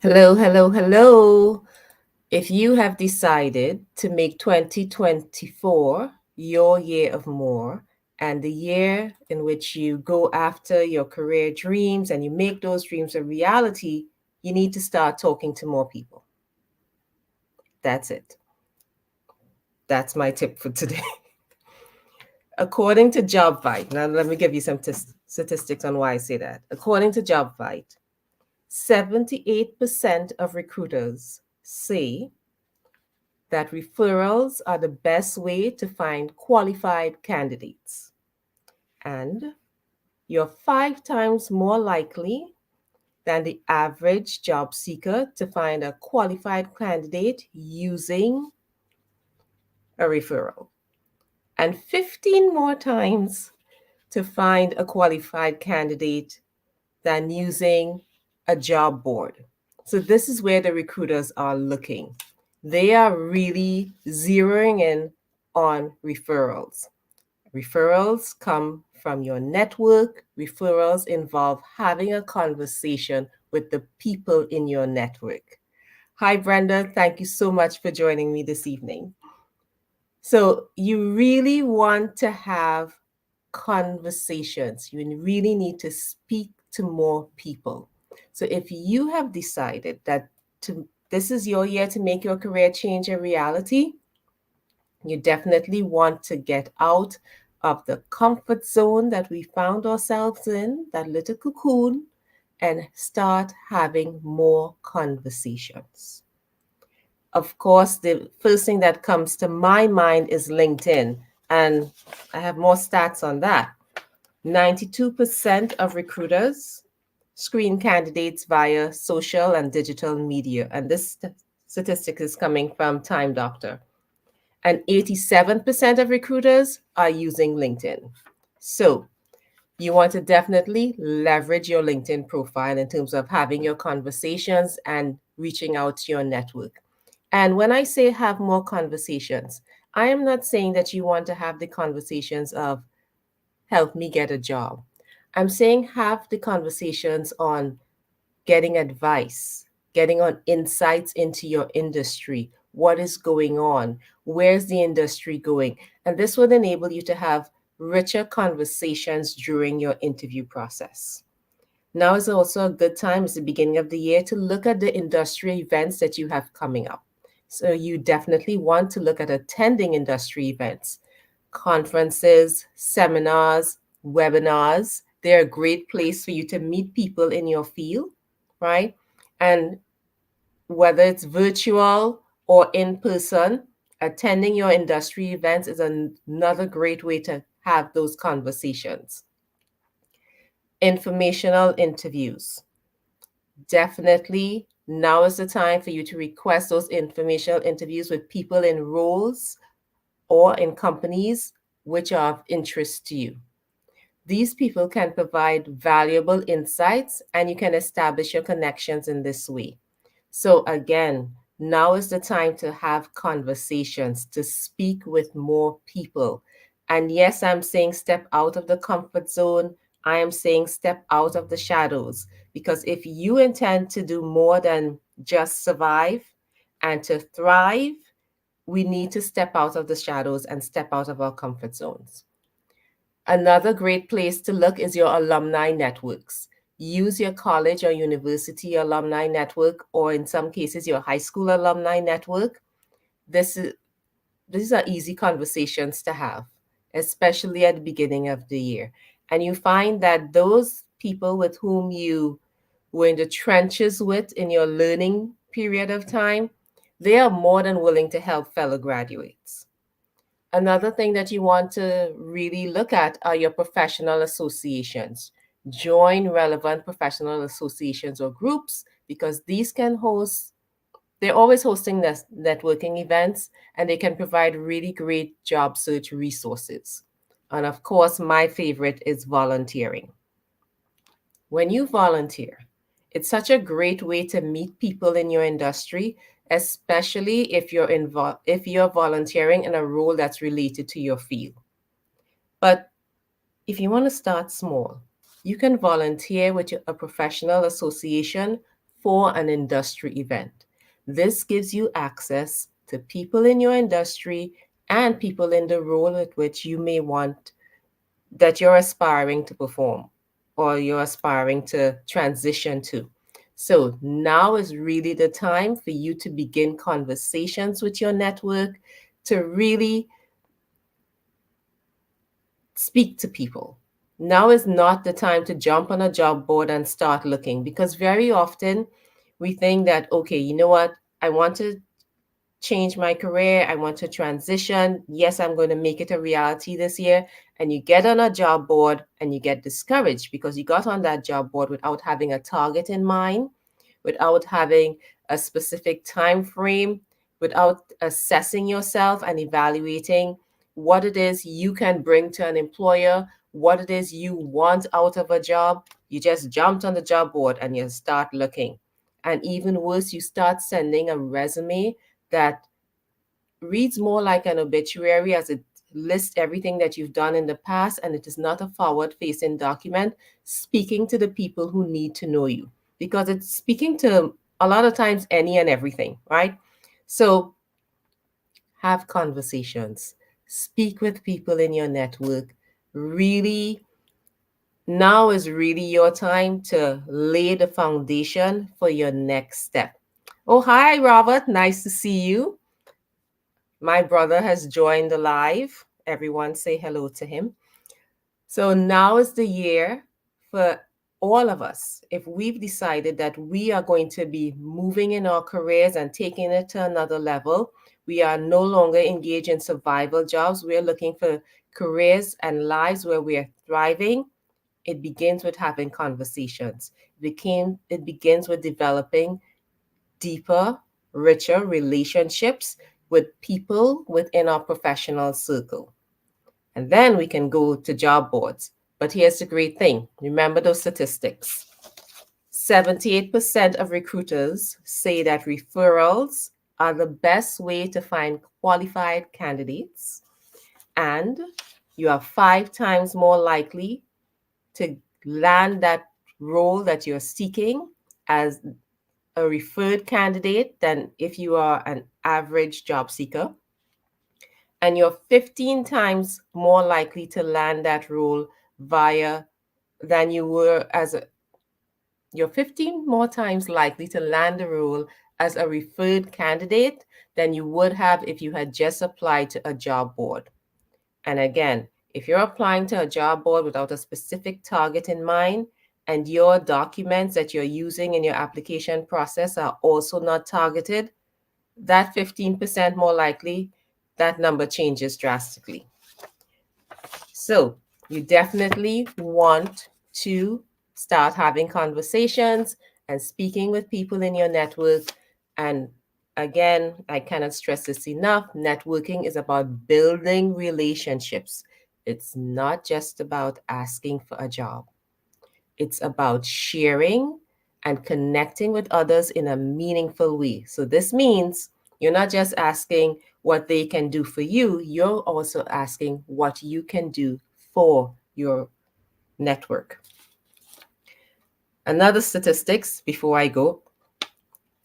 Hello, hello, hello. If you have decided to make 2024 your year of more and the year in which you go after your career dreams and you make those dreams a reality, you need to start talking to more people. That's it. That's my tip for today. According to JobVite, now let me give you some statistics on why I say that. According to JobVite, 78% of recruiters say that referrals are the best way to find qualified candidates. And you're 5 times more likely than the average job seeker to find a qualified candidate using a referral, and 15 more times to find a qualified candidate than using a job board. So, this is where the recruiters are looking. They are really zeroing in on referrals. Referrals come from your network. Referrals involve having a conversation with the people in your network. Hi, Brenda. Thank you so much for joining me this evening. So, you really want to have conversations. You really need to speak to more people. So, if you have decided that this is your year to make your career change a reality, you definitely want to get out of the comfort zone that we found ourselves in, that little cocoon, and start having more conversations. Of course, the first thing that comes to my mind is LinkedIn, and I have more stats on that. 92% of recruiters screen candidates via social and digital media, and this statistic is coming from Time Doctor. And 87% of recruiters are using LinkedIn. So you want to definitely leverage your LinkedIn profile in terms of having your conversations and reaching out to your network. And when I say have more conversations, I am not saying that you want to have the conversations of help me get a job. I'm saying have the conversations on getting advice, getting on insights into your industry, what is going on, where's the industry going. And this would enable you to have richer conversations during your interview process. Now is also a good time, it's the beginning of the year, to look at the industry events that you have coming up. So you definitely want to look at attending industry events, conferences, seminars, webinars. They're a great place for you to meet people in your field, right? And whether it's virtual or in person, attending your industry events is another great way to have those conversations. Informational interviews. Definitely now is the time for you to request those informational interviews with people in roles or in companies which are of interest to you. These people can provide valuable insights and you can establish your connections in this way. So, again, now is the time to have conversations, to speak with more people. And yes, I'm saying step out of the comfort zone. I am saying step out of the shadows. Because if you intend to do more than just survive and to thrive, we need to step out of the shadows and step out of our comfort zones. Another great place to look is your alumni networks. Use your college or university alumni network, or in some cases, your high school alumni network. This is These are easy conversations to have, especially at the beginning of the year. And you find that those people with whom you were in the trenches with in your learning period of time, they are more than willing to help fellow graduates. Another thing that you want to really look at are your professional associations. Join relevant professional associations or groups because these can host, they're always hosting networking events and they can provide really great job search resources. And of course, my favorite is volunteering. When you volunteer, it's such a great way to meet people in your industry, especially if you're volunteering in a role that's related to your field. But if you want to start small, you can volunteer with a professional association for an industry event. This gives you access to people in your industry and people in the role at which you may want that you're aspiring to perform or you're aspiring to transition to. So now is really the time for you to begin conversations with your network to really speak to people. Now is not the time to jump on a job board and start looking, because very often we think that, okay, you know what? I want to change my career. I want to transition. Yes, I'm going to make it a reality this year. And you get on a job board and you get discouraged because you got on that job board without having a target in mind, without having a specific time frame, without assessing yourself and evaluating what it is you can bring to an employer, what it is you want out of a job. You just jumped on the job board and you start looking. And even worse, you start sending a resume that reads more like an obituary, as it lists everything that you've done in the past, and it is not a forward facing document speaking to the people who need to know you, because it's speaking to a lot of times any and everything, right? So have conversations, speak with people in your network. Really, now is really your time to lay the foundation for your next step. Oh, hi, Robert. Nice to see you. My brother has joined the live. Everyone say hello to him. So now is the year for all of us. If we've decided that we are going to be moving in our careers and taking it to another level, we are no longer engaged in survival jobs. We're looking for careers and lives where we are thriving. It begins with having conversations. It begins with developing deeper, richer relationships with people within our professional circle. And then we can go to job boards. But here's the great thing, remember those statistics. 78% of recruiters say that referrals are the best way to find qualified candidates. And you are 5 times more likely to land that role that you're seeking as a referred candidate than if you are an average job seeker. And you're 15 times more likely to land that role via than you were as a you're 15 more times likely to land a role as a referred candidate than you would have if you had just applied to a job board. And again, if you're applying to a job board without a specific target in mind, and your documents that you're using in your application process are also not targeted, that 15% more likely, that number changes drastically. So you definitely want to start having conversations and speaking with people in your network. And again, I cannot stress this enough. Networking is about building relationships. It's not just about asking for a job. It's about sharing and connecting with others in a meaningful way. So this means you're not just asking what they can do for you, you're also asking what you can do for your network. Another statistics before I go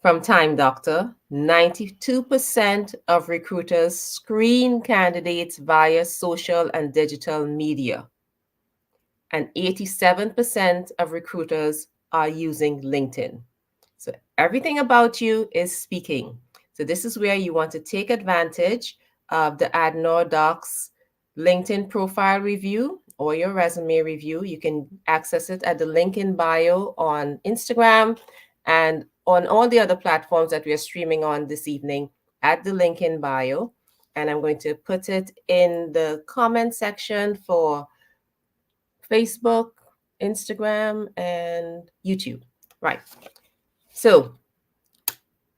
from Time Doctor, 92% of recruiters screen candidates via social and digital media, and 87% of recruiters are using LinkedIn. So everything about you is speaking. So this is where you want to take advantage of the AdNor Docs LinkedIn profile review or your resume review. You can access it at the link in bio on Instagram and on all the other platforms that we are streaming on this evening at the link in bio. And I'm going to put it in the comment section for Facebook, Instagram, and YouTube. Right. So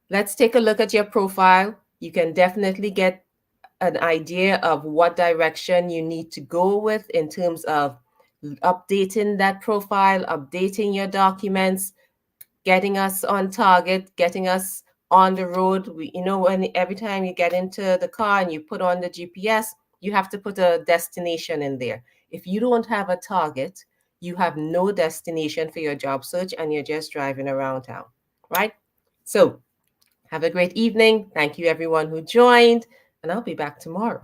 let's take a look at your profile. You can definitely get an idea of what direction you need to go with in terms of updating that profile, updating your documents, getting us on target, getting us on the road. When every time you get into the car and you put on the GPS, you have to put a destination in there. If you don't have a target, you have no destination for your job search and you're just driving around town. right? So have a great evening. Thank you, everyone who joined, and I'll be back tomorrow.